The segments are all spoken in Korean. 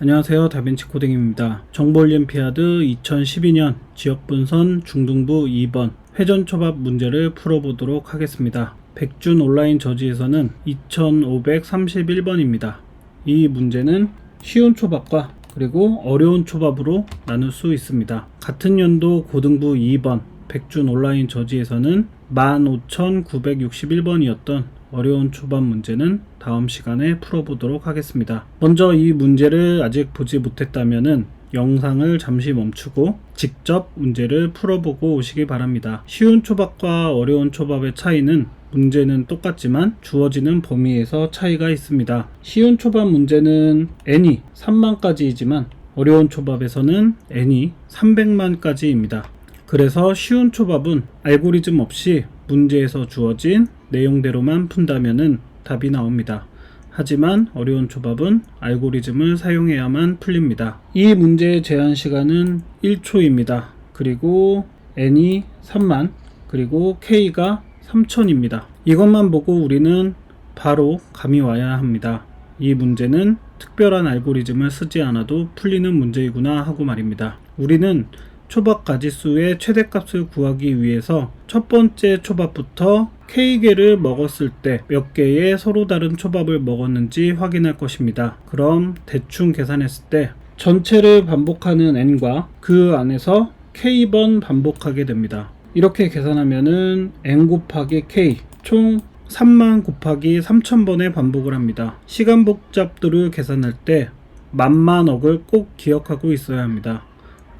안녕하세요. 다빈치 코딩입니다. 정보올림피아드 2012년 지역분선 중등부 2번 회전초밥 문제를 풀어보도록 하겠습니다. 백준 온라인 저지에서는 2531번입니다. 이 문제는 쉬운 초밥과 그리고 어려운 초밥으로 나눌 수 있습니다. 같은 연도 고등부 2번 백준 온라인 저지에서는 15,961번이었던 어려운 초밥 문제는 다음 시간에 풀어보도록 하겠습니다. 먼저 이 문제를 아직 보지 못했다면 영상을 잠시 멈추고 직접 문제를 풀어보고 오시기 바랍니다. 쉬운 초밥과 어려운 초밥의 차이는 문제는 똑같지만 주어지는 범위에서 차이가 있습니다. 쉬운 초밥 문제는 n이 3만까지이지만 어려운 초밥에서는 n이 300만까지입니다. 그래서 쉬운 초밥은 알고리즘 없이 문제에서 주어진 내용대로만 푼다면은 답이 나옵니다. 하지만 어려운 초밥은 알고리즘을 사용해야만 풀립니다. 이 문제의 제한 시간은 1초입니다. 그리고 n이 3만, 그리고 k가 3000입니다. 이것만 보고 우리는 바로 감이 와야 합니다. 이 문제는 특별한 알고리즘을 쓰지 않아도 풀리는 문제이구나 하고 말입니다. 우리는 초밥 가지수의 최대값을 구하기 위해서 첫 번째 초밥부터 K개를 먹었을 때 몇 개의 서로 다른 초밥을 먹었는지 확인할 것입니다. 그럼 대충 계산했을 때 전체를 반복하는 n과 그 안에서 K번 반복하게 됩니다. 이렇게 계산하면은 n 곱하기 K 총 3만 곱하기 3000번의 반복을 합니다. 시간 복잡도를 계산할 때 만만억을 꼭 기억하고 있어야 합니다.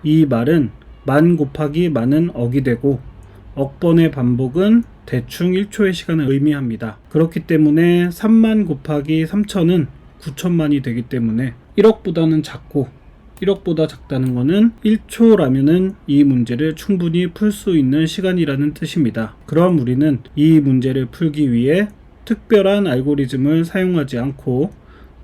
이 말은 만 곱하기 만은 억이 되고 억번의 반복은 대충 1초의 시간을 의미합니다. 그렇기 때문에 3만 곱하기 3000은 9000만이 되기 때문에 1억보다는 작고 1억보다 작다는 것은 1초라면은 이 문제를 충분히 풀 수 있는 시간이라는 뜻입니다. 그럼 우리는 이 문제를 풀기 위해 특별한 알고리즘을 사용하지 않고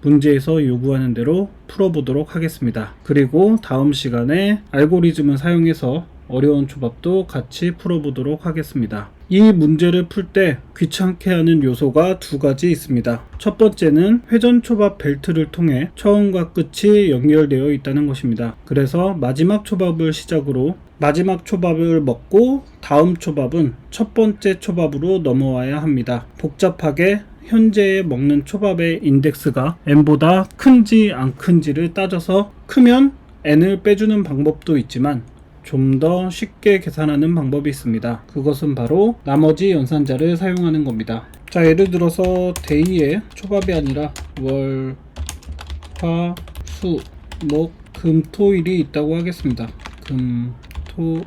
문제에서 요구하는 대로 풀어보도록 하겠습니다. 그리고 다음 시간에 알고리즘을 사용해서 어려운 초밥도 같이 풀어보도록 하겠습니다. 이 문제를 풀 때 귀찮게 하는 요소가 두 가지 있습니다. 첫 번째는 회전초밥 벨트를 통해 처음과 끝이 연결되어 있다는 것입니다. 그래서 마지막 초밥을 시작으로 마지막 초밥을 먹고 다음 초밥은 첫 번째 초밥으로 넘어와야 합니다. 복잡하게 현재 먹는 초밥의 인덱스가 n보다 큰지 안 큰지를 따져서 크면 n을 빼주는 방법도 있지만 좀 더 쉽게 계산하는 방법이 있습니다. 그것은 바로 나머지 연산자를 사용하는 겁니다. 자, 예를 들어서 데이에 초밥이 아니라 월, 화, 수, 목, 금, 토, 일이 있다고 하겠습니다. 금, 토,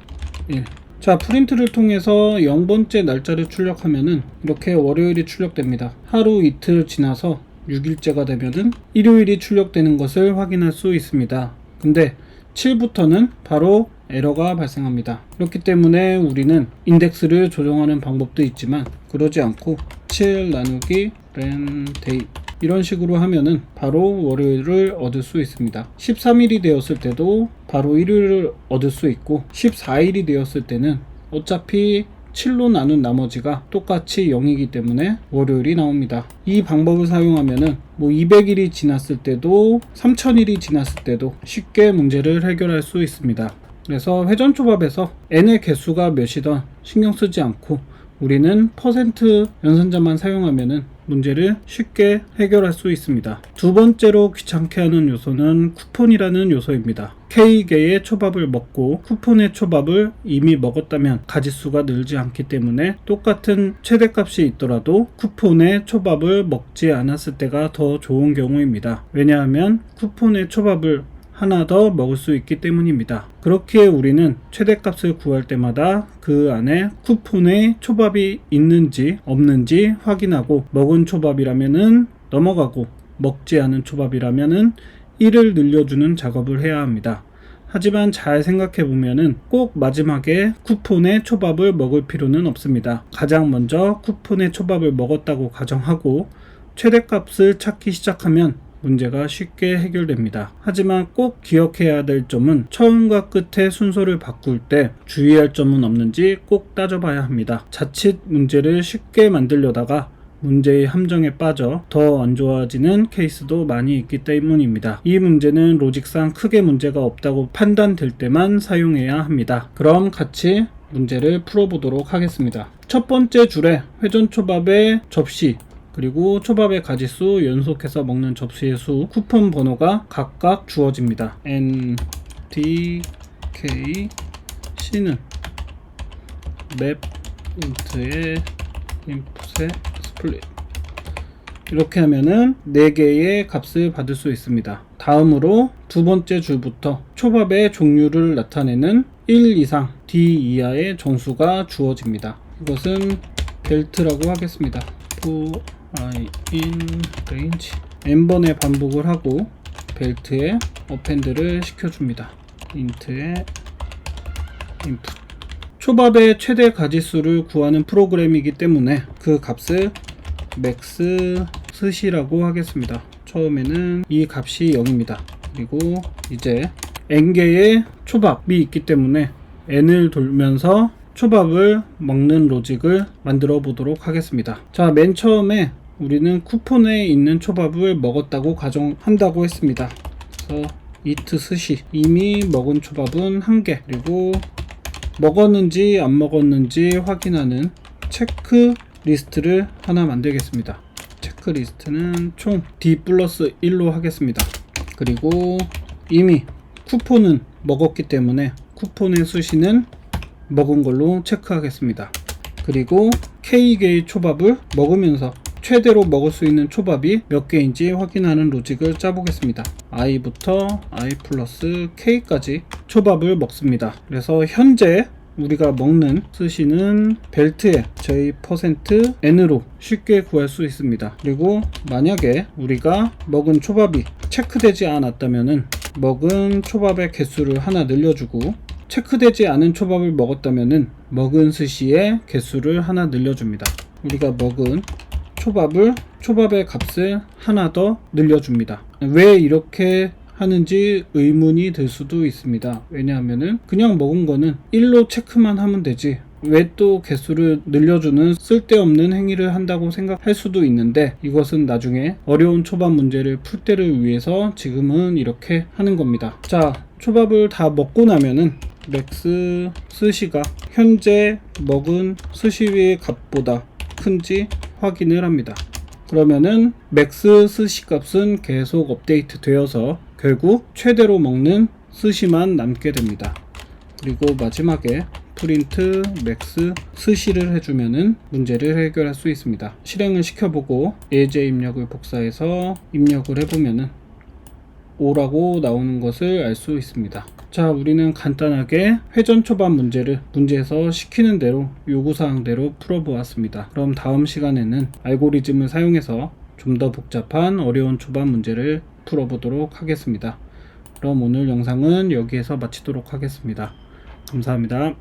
일. 자, 프린트를 통해서 0번째 날짜를 출력하면은 이렇게 월요일이 출력됩니다. 하루 이틀 지나서 6일째가 되면은 일요일이 출력되는 것을 확인할 수 있습니다. 근데 7부터는 바로 에러가 발생합니다. 그렇기 때문에 우리는 인덱스를 조정하는 방법도 있지만 그러지 않고 7 나누기 ren day 이런 식으로 하면은 바로 월요일을 얻을 수 있습니다. 13일이 되었을 때도 바로 일요일을 얻을 수 있고 14일이 되었을 때는 어차피 7로 나눈 나머지가 똑같이 0이기 때문에 월요일이 나옵니다. 이 방법을 사용하면은 200일이 지났을 때도 3000일이 지났을 때도 쉽게 문제를 해결할 수 있습니다. 그래서 회전초밥에서 n의 개수가 몇이든 신경 쓰지 않고 우리는 퍼센트 연산자만 사용하면은 문제를 쉽게 해결할 수 있습니다. 두 번째로 귀찮게 하는 요소는 쿠폰이라는 요소입니다. K개의 초밥을 먹고 쿠폰의 초밥을 이미 먹었다면 가지수가 늘지 않기 때문에 똑같은 최대값이 있더라도 쿠폰의 초밥을 먹지 않았을 때가 더 좋은 경우입니다. 왜냐하면 쿠폰의 초밥을 하나 더 먹을 수 있기 때문입니다. 그렇게 우리는 최대값을 구할 때마다 그 안에 쿠폰에 초밥이 있는지 없는지 확인하고 먹은 초밥이라면은 넘어가고 먹지 않은 초밥이라면은 1을 늘려주는 작업을 해야 합니다. 하지만 잘 생각해 보면은 꼭 마지막에 쿠폰의 초밥을 먹을 필요는 없습니다. 가장 먼저 쿠폰의 초밥을 먹었다고 가정하고 최대값을 찾기 시작하면 문제가 쉽게 해결됩니다. 하지만 꼭 기억해야 될 점은 처음과 끝의 순서를 바꿀 때 주의할 점은 없는지 꼭 따져봐야 합니다. 자칫 문제를 쉽게 만들려다가 문제의 함정에 빠져 더 안 좋아지는 케이스도 많이 있기 때문입니다. 이 문제는 로직상 크게 문제가 없다고 판단될 때만 사용해야 합니다. 그럼 같이 문제를 풀어보도록 하겠습니다. 첫 번째 줄에 회전초밥의 접시 그리고 초밥의 가지수, 연속해서 먹는 접시의 수, 쿠폰 번호가 각각 주어집니다. N, D, K, C는 맵, 인트의 인풋의 스플릿. 이렇게 하면은 4개의 값을 받을 수 있습니다. 다음으로 두 번째 줄부터 초밥의 종류를 나타내는 1 이상, D 이하의 정수가 주어집니다. 이것은 벨트라고 하겠습니다. for I in range n번의 반복을 하고 벨트에 어펜드를 시켜줍니다. int의 input. 초밥의 최대 가지수를 구하는 프로그램이기 때문에 그 값을 max 스시라고 하겠습니다. 처음에는 이 값이 0입니다. 그리고 이제 n개의 초밥이 있기 때문에 n을 돌면서 초밥을 먹는 로직을 만들어 보도록 하겠습니다. 자, 맨 처음에 우리는 쿠폰에 있는 초밥을 먹었다고 가정한다고 했습니다. 그래서 eat 스시, 이미 먹은 초밥은 1개, 그리고 먹었는지 안 먹었는지 확인하는 체크 리스트를 하나 만들겠습니다. 체크 리스트는 총 D 플러스 1로 하겠습니다. 그리고 이미 쿠폰은 먹었기 때문에 쿠폰의 수시는 먹은 걸로 체크하겠습니다. 그리고 K개의 초밥을 먹으면서 최대로 먹을 수 있는 초밥이 몇 개인지 확인하는 로직을 짜보겠습니다. i부터 i 플러스 k까지 초밥을 먹습니다. 그래서 현재 우리가 먹는 스시는 벨트의 j%n으로 쉽게 구할 수 있습니다. 그리고 만약에 우리가 먹은 초밥이 체크되지 않았다면은 먹은 초밥의 개수를 하나 늘려주고, 체크되지 않은 초밥을 먹었다면은 먹은 스시의 개수를 하나 늘려줍니다. 우리가 먹은 초밥의 값을 하나 더 늘려줍니다. 왜 이렇게 하는지 의문이 들 수도 있습니다. 왜냐하면은 그냥 먹은 거는 1로 체크만 하면 되지 왜 또 개수를 늘려주는 쓸데없는 행위를 한다고 생각할 수도 있는데, 이것은 나중에 어려운 초밥 문제를 풀 때를 위해서 지금은 이렇게 하는 겁니다. 자, 초밥을 다 먹고 나면은 맥스 스시가 현재 먹은 스시의 값보다 큰지 확인을 합니다. 그러면은 맥스 스시 값은 계속 업데이트 되어서 결국 최대로 먹는 스시만 남게 됩니다. 그리고 마지막에 프린트 맥스 스시를 해주면은 문제를 해결할 수 있습니다. 실행을 시켜보고 예제 입력을 복사해서 입력을 해보면은 5라고 나오는 것을 알 수 있습니다. 자, 우리는 간단하게 회전 초밥 문제를 문제에서 시키는 대로 요구사항대로 풀어보았습니다. 그럼 다음 시간에는 알고리즘을 사용해서 좀 더 복잡한 어려운 초밥 문제를 풀어보도록 하겠습니다. 그럼 오늘 영상은 여기에서 마치도록 하겠습니다. 감사합니다.